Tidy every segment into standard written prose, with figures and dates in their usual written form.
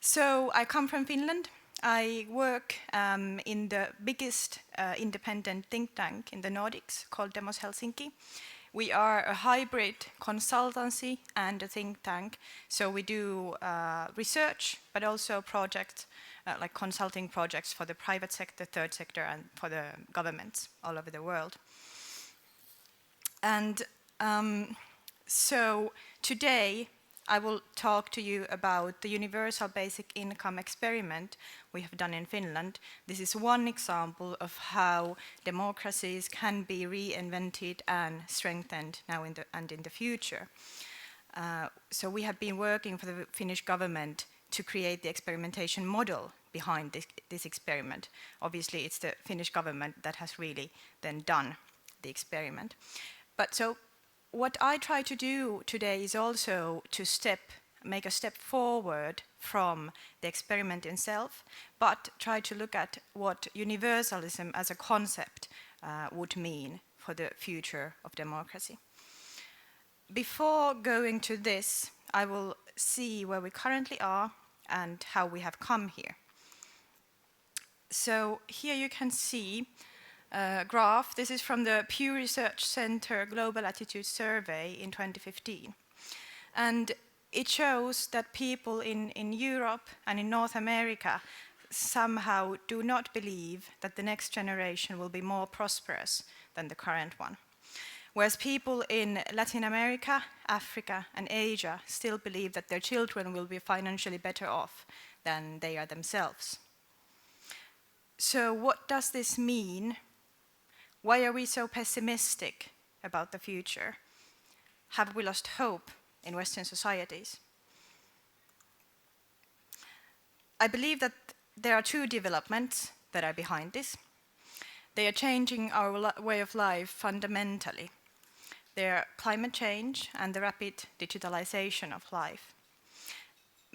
So I come from Finland. I work in the biggest independent think tank in the Nordics called Demos Helsinki. We are a hybrid consultancy and a think tank. So we do research, but also projects, like consulting projects for the private sector, third sector, and for the governments all over the world. And so today, I will talk to you about the universal basic income experiment we have done in Finland. This is one example of how democracies can be reinvented and strengthened now and in the future. So we have been working for the Finnish government to create the experimentation model behind this experiment. Obviously, it's the Finnish government that has really then done the experiment. But so what I try to do today is also to make a step forward from the experiment itself, but try to look at what universalism as a concept would mean for the future of democracy. Before going to this, I will see where we currently are and how we have come here. So here you can see graph. This is from the Pew Research Center Global Attitude Survey in 2015. And it shows that people in Europe and in North America somehow do not believe that the next generation will be more prosperous than the current one. Whereas people in Latin America, Africa, and Asia still believe that their children will be financially better off than they are themselves. So what does this mean? Why are we so pessimistic about the future? Have we lost hope in Western societies? I believe that there are two developments that are behind this. They are changing our way of life fundamentally. They are climate change and the rapid digitalization of life.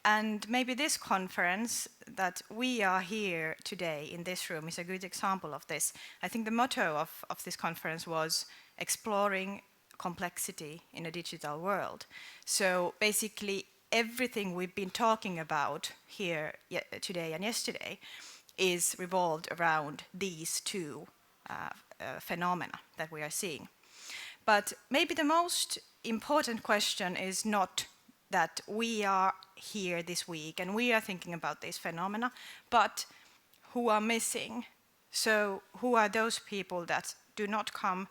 And maybe this conference that we are here today in this room is a good example of this. I think the motto of this conference was exploring complexity in a digital world. So basically everything we've been talking about here today and yesterday is revolved around these two phenomena that we are seeing. But maybe the most important question is not that we are here this week and we are thinking about this phenomena, but who are missing? So who are those people that do not come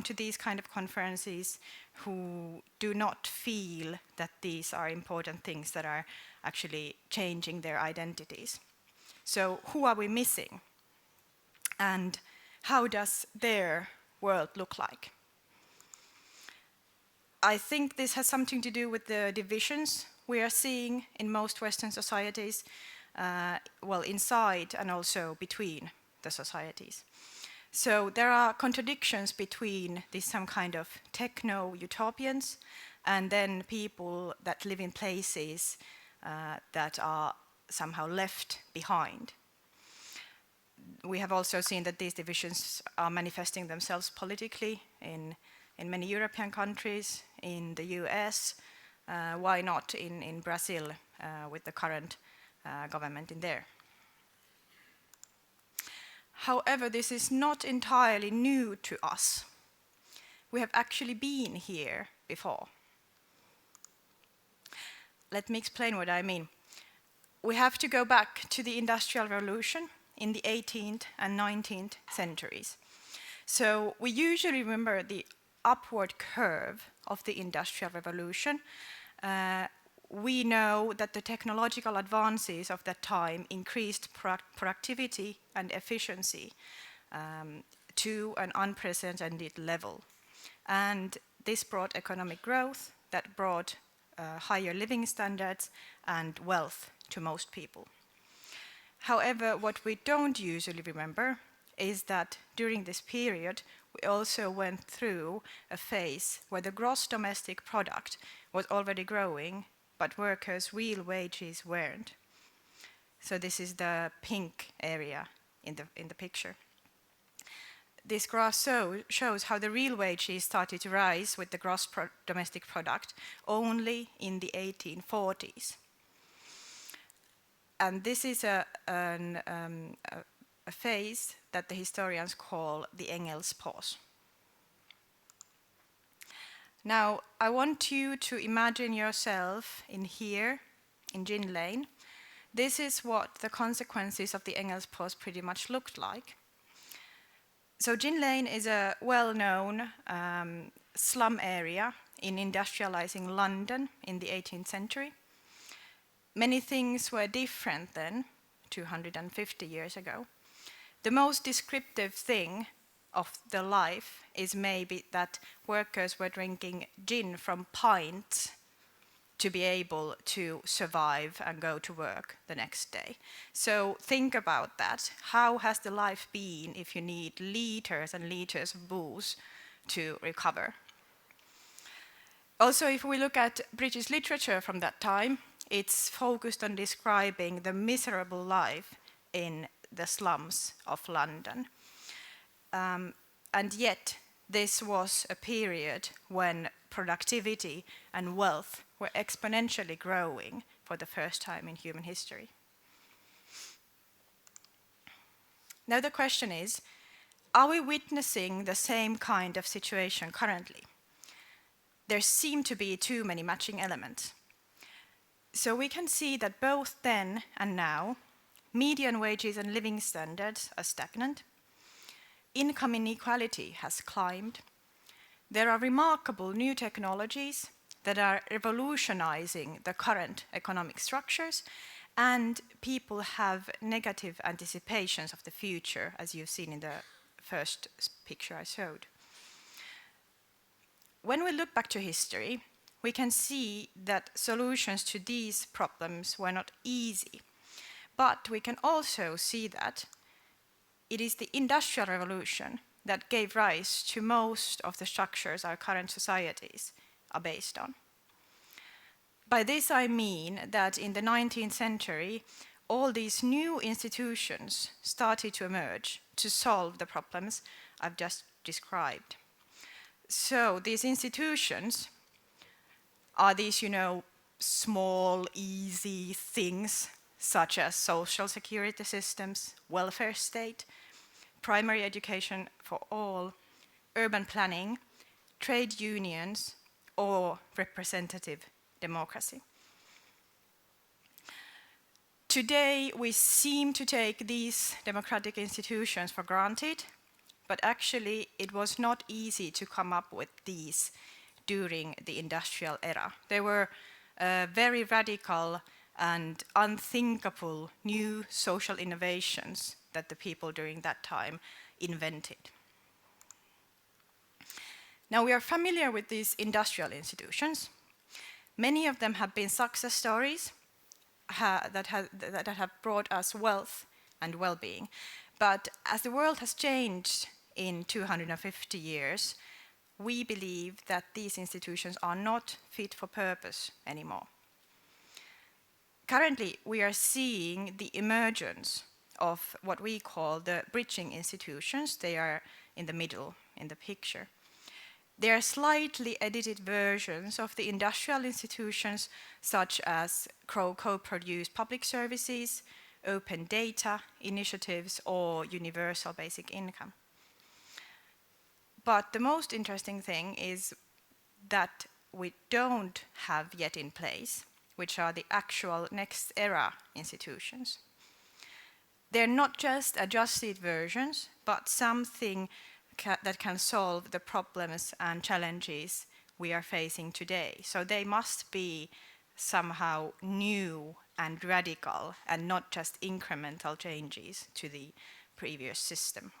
to these kind of conferences, who do not feel that these are important things that are actually changing their identities? So who are we missing? And how does their world look like? I think this has something to do with the divisions we are seeing in most Western societies, well, inside and also between the societies. So there are contradictions between these some kind of techno-utopians and then people that live in places that are somehow left behind. We have also seen that these divisions are manifesting themselves politically in many European countries, in the US, why not in Brazil with the current government in there. However, this is not entirely new to us. We have actually been here before. Let me explain what I mean. We have to go back to the Industrial Revolution in the 18th and 19th centuries. So we usually remember the upward curve of the Industrial Revolution. We know that the technological advances of that time increased productivity and efficiency to an unprecedented level. And this brought economic growth that brought higher living standards and wealth to most people. However, what we don't usually remember is that during this period, we also went through a phase where the gross domestic product was already growing, but workers' real wages weren't. So this is the pink area in the picture. This graph shows how the real wages started to rise with the gross domestic product only in the 1840s. And this is a phase that the historians call the Engels pause. Now, I want you to imagine yourself in here, in Jin Lane. This is what the consequences of the Engels pause pretty much looked like. So Jin Lane is a well-known slum area in industrializing London in the 18th century. Many things were different then, 250 years ago. The most descriptive thing of the life is maybe that workers were drinking gin from pints to be able to survive and go to work the next day. So think about that. How has the life been if you need liters and liters of booze to recover? Also, if we look at British literature from that time, it's focused on describing the miserable life in the slums of London. And yet, this was a period when productivity and wealth were exponentially growing for the first time in human history. Now the question is, are we witnessing the same kind of situation currently? There seem to be too many matching elements. So we can see that both then and now, median wages and living standards are stagnant. Income inequality has climbed. There are remarkable new technologies that are revolutionizing the current economic structures, and people have negative anticipations of the future, as you've seen in the first picture I showed. When we look back to history, we can see that solutions to these problems were not easy, but we can also see that it is the Industrial Revolution that gave rise to most of the structures our current societies are based on. By this I mean that in the 19th century, all these new institutions started to emerge to solve the problems I've just described. So these institutions are these, small, easy things such as social security systems, welfare state, primary education for all, urban planning, trade unions, or representative democracy. Today, we seem to take these democratic institutions for granted, but actually it was not easy to come up with these during the industrial era. They were very radical and unthinkable new social innovations that the people during that time invented. Now we are familiar with these industrial institutions. Many of them have been success stories that have brought us wealth and well-being. But as the world has changed in 250 years, we believe that these institutions are not fit for purpose anymore. Currently, we are seeing the emergence of what we call the bridging institutions. They are in the middle in the picture. They are slightly edited versions of the industrial institutions, such as co-produced public services, open data initiatives, or universal basic income. But the most interesting thing is that we don't have yet in place, which are the actual next era institutions. They're not just adjusted versions, but something that can solve the problems and challenges we are facing today. So they must be somehow new and radical and not just incremental changes to the previous system.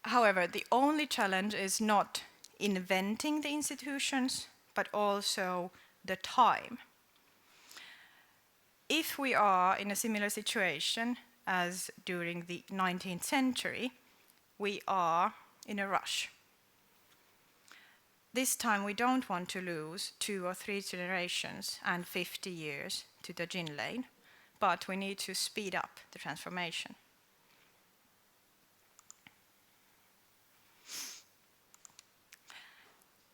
However, the only challenge is not inventing the institutions, but also the time. If we are in a similar situation as during the 19th century, we are in a rush. This time we don't want to lose 2 or 3 generations and 50 years to the Jin Lane, but we need to speed up the transformation.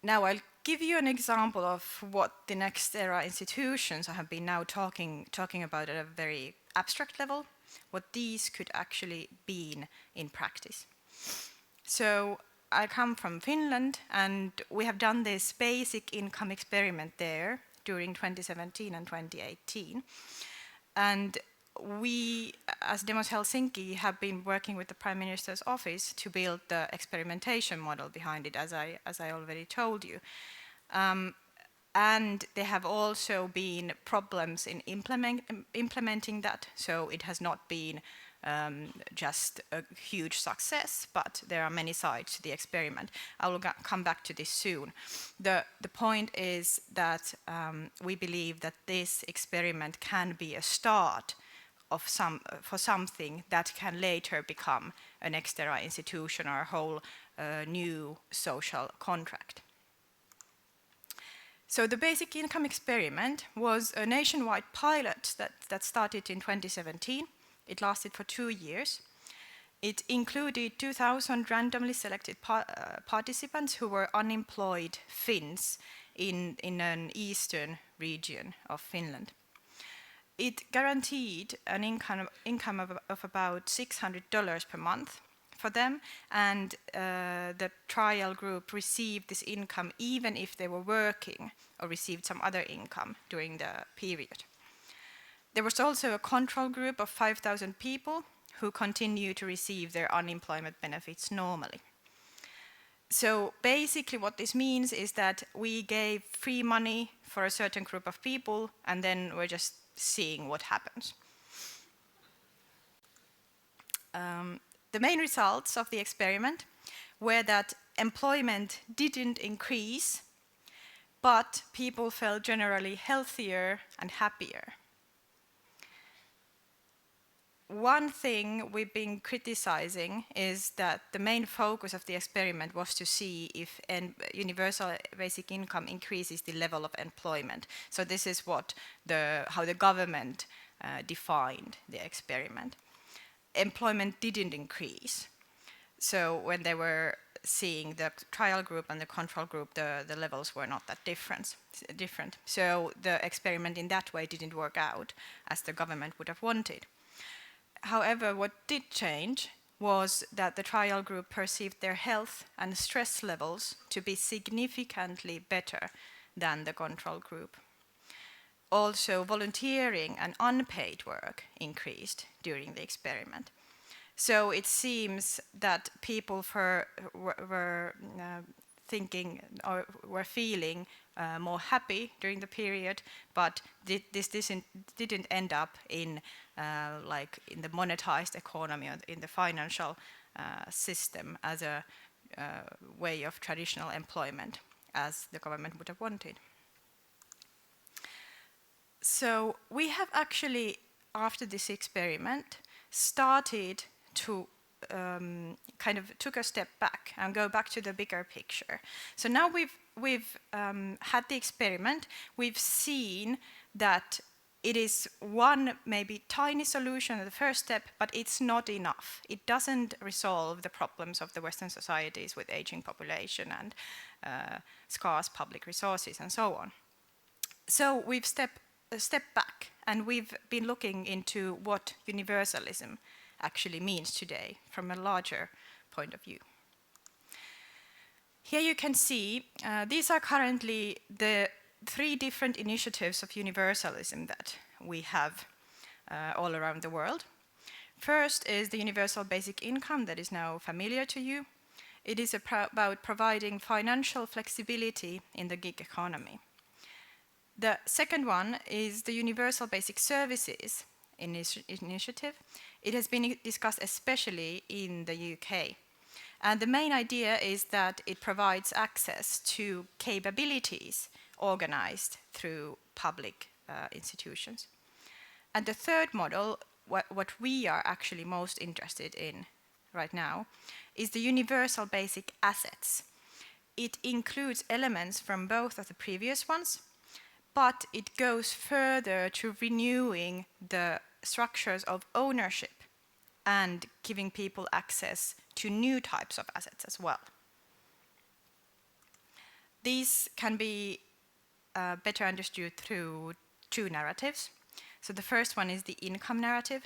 Now I'll give you an example of what the next era institutions have been now talking about at a very abstract level, what these could actually be in practice. So I come from Finland, and we have done this basic income experiment there during 2017 and 2018. And we, as Demos Helsinki, have been working with the Prime Minister's office to build the experimentation model behind it, as I already told you. And there have also been problems in implementing that, so it has not been just a huge success, but there are many sides to the experiment. I will come back to this soon. The point is that we believe that this experiment can be a start of for something that can later become a next era institution or a whole new social contract. So the basic income experiment was a nationwide pilot that started in 2017. It lasted for 2 years. It included 2,000 randomly selected participants who were unemployed Finns in an eastern region of Finland. It guaranteed an income of about $600 per month for them, and the trial group received this income even if they were working or received some other income during the period. There was also a control group of 5,000 people who continued to receive their unemployment benefits normally. So basically what this means is that we gave free money for a certain group of people, and then we're just seeing what happens. The main results of the experiment were that employment didn't increase, but people felt generally healthier and happier. One thing we've been criticizing is that the main focus of the experiment was to see if universal basic income increases the level of employment. So this is how the government defined the experiment. Employment didn't increase. So when they were seeing the trial group and the control group, the levels were not that different. So the experiment in that way didn't work out as the government would have wanted. However, what did change was that the trial group perceived their health and stress levels to be significantly better than the control group. Also, volunteering and unpaid work increased during the experiment. So it seems that people were thinking or were feeling more happy during the period, but this didn't end up in in the monetized economy or in the financial system as a way of traditional employment, as the government would have wanted. So we have actually, after this experiment, started to kind of took a step back and go back to the bigger picture. So now we've had the experiment. We've seen that it is one maybe tiny solution at the first step, but it's not enough. It doesn't resolve the problems of the Western societies with aging population and scarce public resources and so on. So we've stepped back, and we've been looking into what universalism actually means today from a larger point of view. Here you can see these are currently the 3 different initiatives of universalism that we have all around the world. First is the universal basic income that is now familiar to you. It is about providing financial flexibility in the gig economy. The second one is the universal basic services initiative. It has been discussed especially in the UK. And the main idea is that it provides access to capabilities organized through public institutions. And the third model, what we are actually most interested in right now, is the universal basic assets. It includes elements from both of the previous ones, but it goes further to renewing the structures of ownership and giving people access to new types of assets as well. These can be better understood through two narratives. So the first one is the income narrative.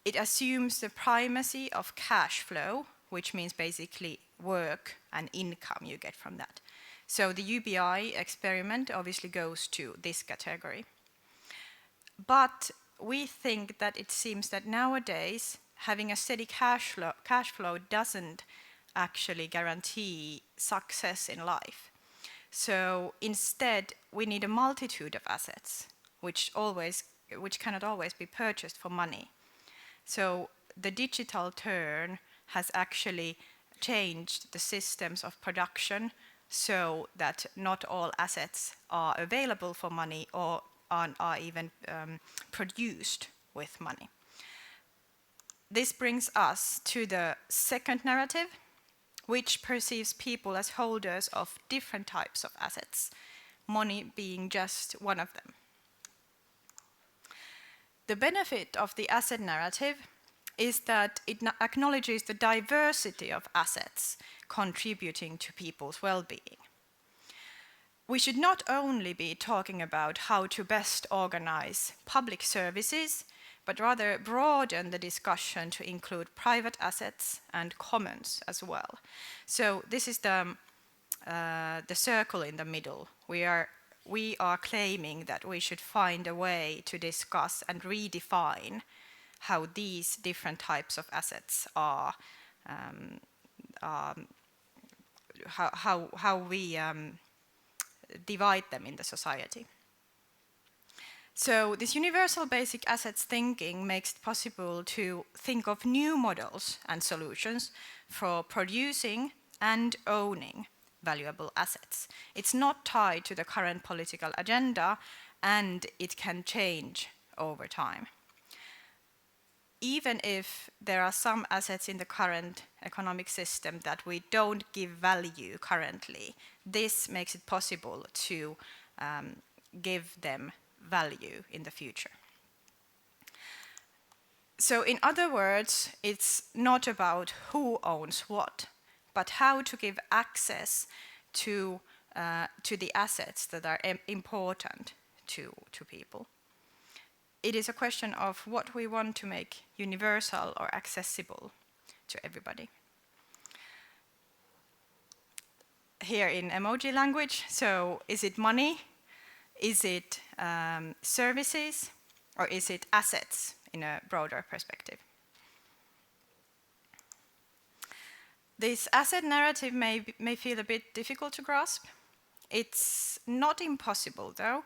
It assumes the primacy of cash flow, which means basically work and income you get from that. So the UBI experiment obviously goes to this category. But we think that it seems that nowadays having a steady cash flow doesn't actually guarantee success in life. So instead, we need a multitude of assets, which cannot always be purchased for money. So the digital turn has actually changed the systems of production so that not all assets are available for money or are even produced with money. This brings us to the second narrative, which perceives people as holders of different types of assets, money being just one of them. The benefit of the asset narrative is that it acknowledges the diversity of assets contributing to people's well-being. We should not only be talking about how to best organize public services, but rather broaden the discussion to include private assets and commons as well. So this is the circle in the middle. We are claiming that we should find a way to discuss and redefine how these different types of assets are, how we divide them in the society. So this universal basic assets thinking makes it possible to think of new models and solutions for producing and owning valuable assets. It's not tied to the current political agenda, and it can change over time. Even if there are some assets in the current economic system that we don't give value currently, this makes it possible to give them value in the future. So in other words, it's not about who owns what, but how to give access to the assets that are important to people. It is a question of what we want to make universal or accessible to everybody. Here in emoji language, so is it money? Is it services? Or is it assets in a broader perspective? This asset narrative may feel a bit difficult to grasp. It's not impossible, though,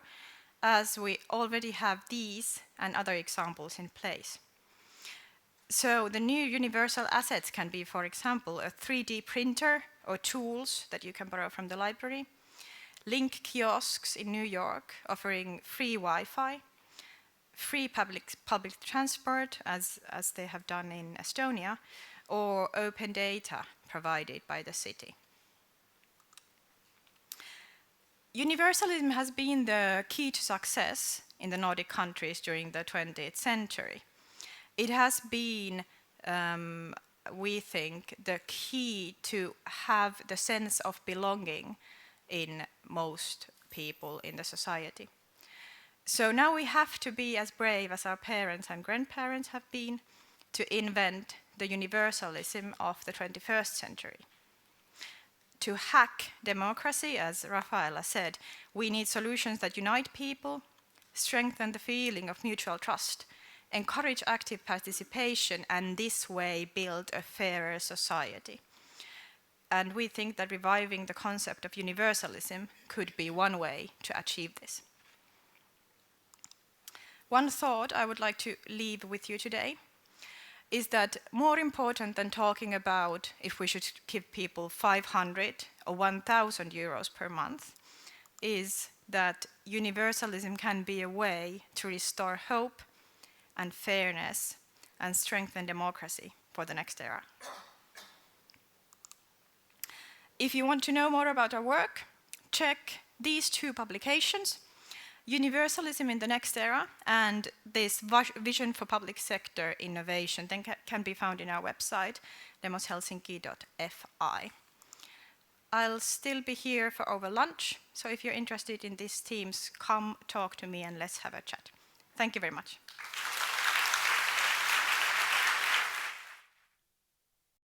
as we already have these and other examples in place. So the new universal assets can be, for example, a 3D printer or tools that you can borrow from the library, link kiosks in New York offering free Wi-Fi, free public transport, as they have done in Estonia, or open data provided by the city. Universalism has been the key to success in the Nordic countries during the 20th century. It has been, we think, the key to have the sense of belonging in most people in the society. So now we have to be as brave as our parents and grandparents have been to invent the universalism of the 21st century. To hack democracy, as Rafaela said, we need solutions that unite people, strengthen the feeling of mutual trust, encourage active participation, and this way build a fairer society. And we think that reviving the concept of universalism could be one way to achieve this. One thought I would like to leave with you today is that more important than talking about if we should give people 500 or 1,000 euros per month is that universalism can be a way to restore hope and fairness and strengthen democracy for the next era. If you want to know more about our work, check these two publications, Universalism in the Next Era and this Vision for Public Sector Innovation can be found in our website, demoshelsinki.fi. I'll still be here for over lunch, so if you're interested in these themes, come talk to me and let's have a chat. Thank you very much.